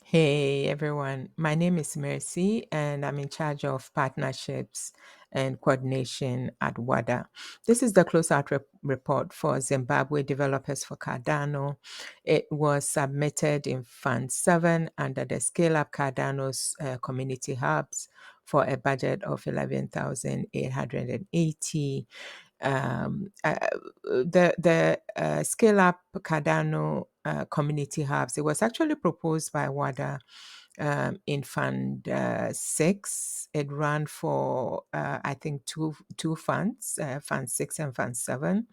Hey everyone, my name is Mercy and I'm in charge of partnerships and coordination at WADA. This is the Closeout report for Zimbabwe developers for Cardano. It was submitted in Fund 7 under the Scale Up Cardano's community hubs for a budget of 11,880. um, uh, the Scale Up Cardano community hubs. It was actually proposed by WADA in Fund 6. It ran for I think two funds, Fund 6 and Fund 7.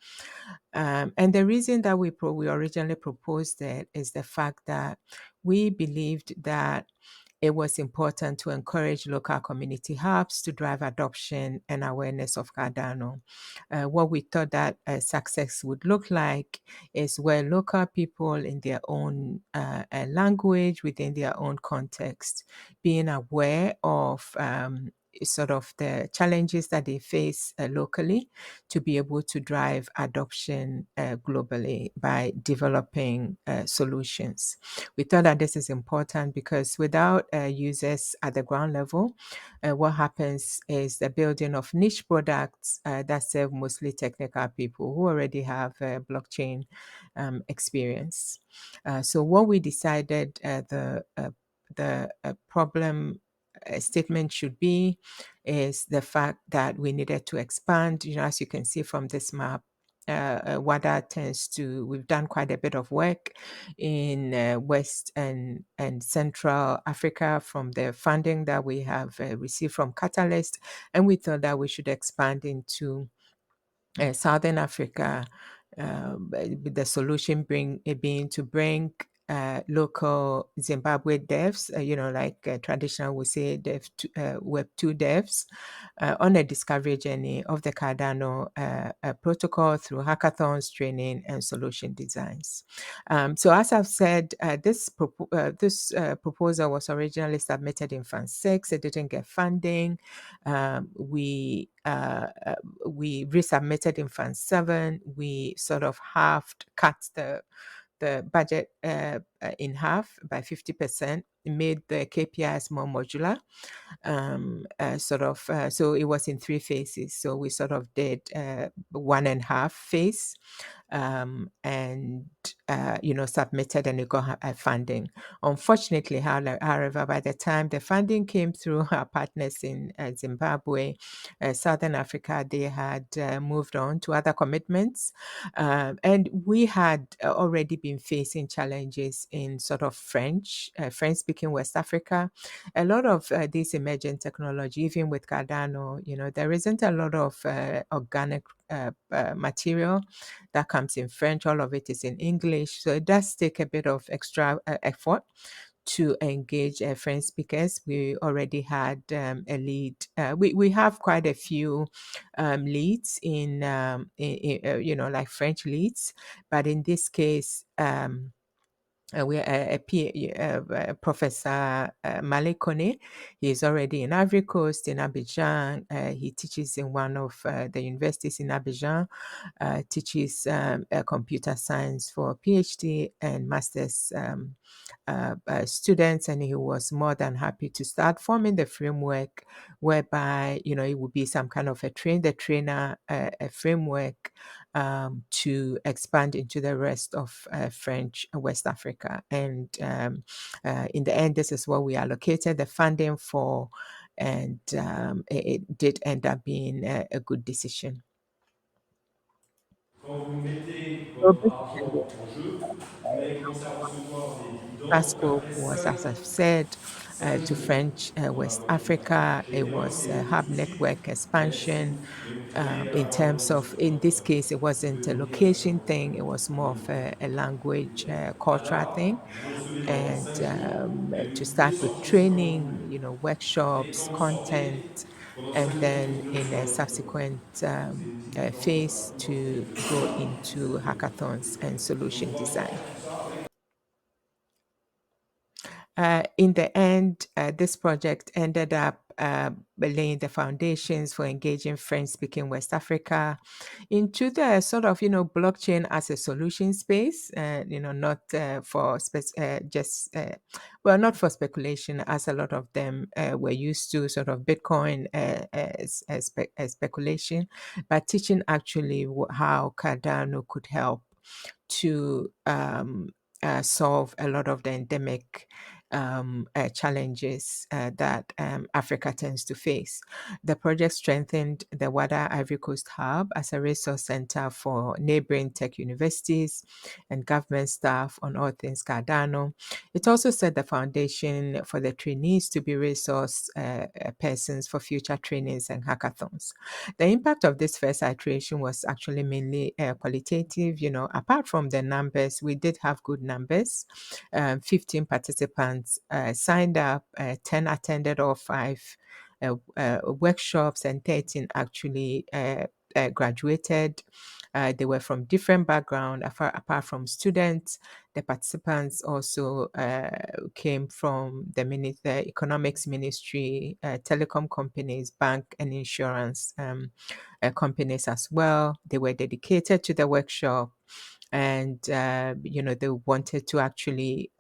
And the reason that we originally proposed it is the fact that we believed that it was important to encourage local community hubs to drive adoption and awareness of Cardano. What we thought that success would look like is where local people in their own language, within their own context, being aware of sort of the challenges that they face locally to be able to drive adoption globally by developing solutions. We thought that this is important because without users at the ground level, what happens is the building of niche products that serve mostly technical people who already have blockchain experience. So what we decided the problem statement should be is the fact that we needed to expand. As you can see from this map, WADA tends to, we've done quite a bit of work in West and Central Africa from the funding that we have received from Catalyst. And we thought that we should expand into Southern Africa, with the solution being to bring local Zimbabwe devs, like traditional we say Web 2 devs, on a discovery journey of the Cardano protocol through hackathons, training, and solution designs. So as I've said, this proposal was originally submitted in Fund 6. It didn't get funding. We resubmitted in Fund 7. We sort of cut the budget in half by 50%, made the KPIs more modular. So it was in three phases. So we sort of did 1.5 phase, and submitted and it got funding. Unfortunately, however, by the time the funding came through our partners in Zimbabwe, Southern Africa, they had moved on to other commitments. And we had already been facing challenges in sort of French-speaking West Africa. A lot of this emerging technology, even with Cardano, there isn't a lot of organic material that comes in French. All of it is in English. So it does take a bit of extra effort to engage French speakers. We already had a lead. We have quite a few leads like French leads, but in this case, Professor Malik Kone. He is already in Ivory Coast, in Abidjan. He teaches in one of the universities in Abidjan, teaches computer science for PhD and master's students, and he was more than happy to start forming the framework whereby, it would be some kind of a trainer a framework to expand into the rest of French West Africa. And in the end, this is what we allocated the funding for, and it did end up being a good decision. Quand vous mettez So votre argent basically, en jeu, vous n'allez commencer à recevoir des dividendes Pasco qu'après was, 5 as ans. I've said, to 5 ans, French on va West avoir des dividendes. Africa. J'ai It été was lancé a hub ici, network mais expansion. vous pourriez In avoir terms aussi of, sur in this votre, case, it vous wasn't pouvez a ouvrir des location comptes thing. It was en more of ligne. a language, À cultural là, thing. vous recevez pendant And 5 jours et to vous start with désortissez quand vous training, voulez. Et workshops, quand vous sortez, content, pendant 5 and jours, vous then continuez de in a recevoir vos dividendes. subsequent C'est des petits dividendes qui phase sont to mensuels. go into hackathons and Donc solution pouvoir design. faire tout ça avec In the end, this project ended up laying the foundations for engaging French-speaking West Africa into the sort of, blockchain as a solution space, not for just, well, not for speculation, as a lot of them were used to sort of Bitcoin speculation, but teaching actually how Cardano could help to solve a lot of the endemic challenges that Africa tends to face. The project strengthened the WADA Ivory Coast Hub as a resource center for neighboring tech universities and government staff on all things Cardano. It also set the foundation for the trainees to be resource persons for future trainings and hackathons. The impact of this first iteration was actually mainly qualitative. Apart from the numbers, we did have good numbers. 15 participants signed up, 10 attended all five workshops, and 13 actually graduated. They were from different backgrounds, apart from students. The participants also came from the economics ministry, telecom companies, bank and insurance companies as well. They were dedicated to the workshop, and they wanted to actually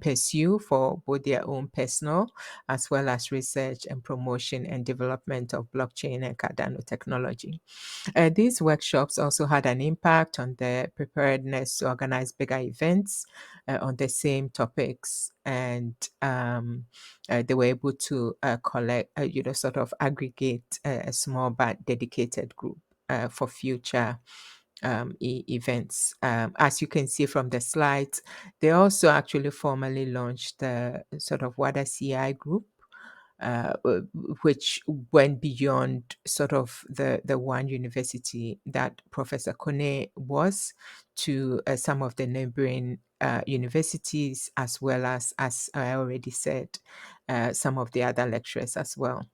pursue for both their own personal as well as research and promotion and development of blockchain and Cardano technology. These workshops also had an impact on the preparedness to organize bigger events on the same topics, and they were able to collect, sort of aggregate a small but dedicated group for future events. As you can see from the slides, they also actually formally launched the sort of WADA CI group, which went beyond sort of the one university that Professor Kone was, to some of the neighboring universities, as well as I already said, some of the other lecturers as well.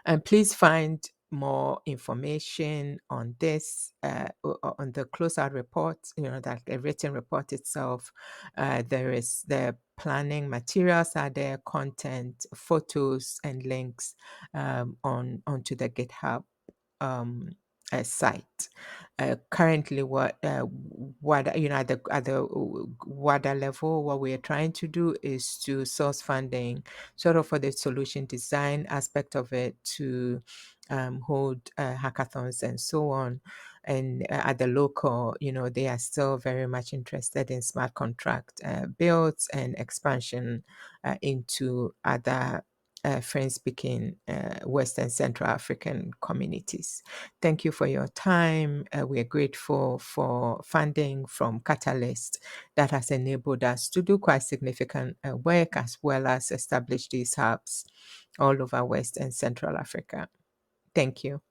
And please find more information on this on the closeout report, that the written report itself. There is the planning materials are there, content, photos, and links onto the GitHub site. Currently, what at the WADA level, what we are trying to do is to source funding, sort of for the solution design aspect of it, to hold hackathons and so on. And at the local, they are still very much interested in smart contract builds and expansion into other French-speaking West and Central African communities. Thank you for your time. We are grateful for funding from Catalyst that has enabled us to do quite significant work, as well as establish these hubs all over West and Central Africa. Thank you.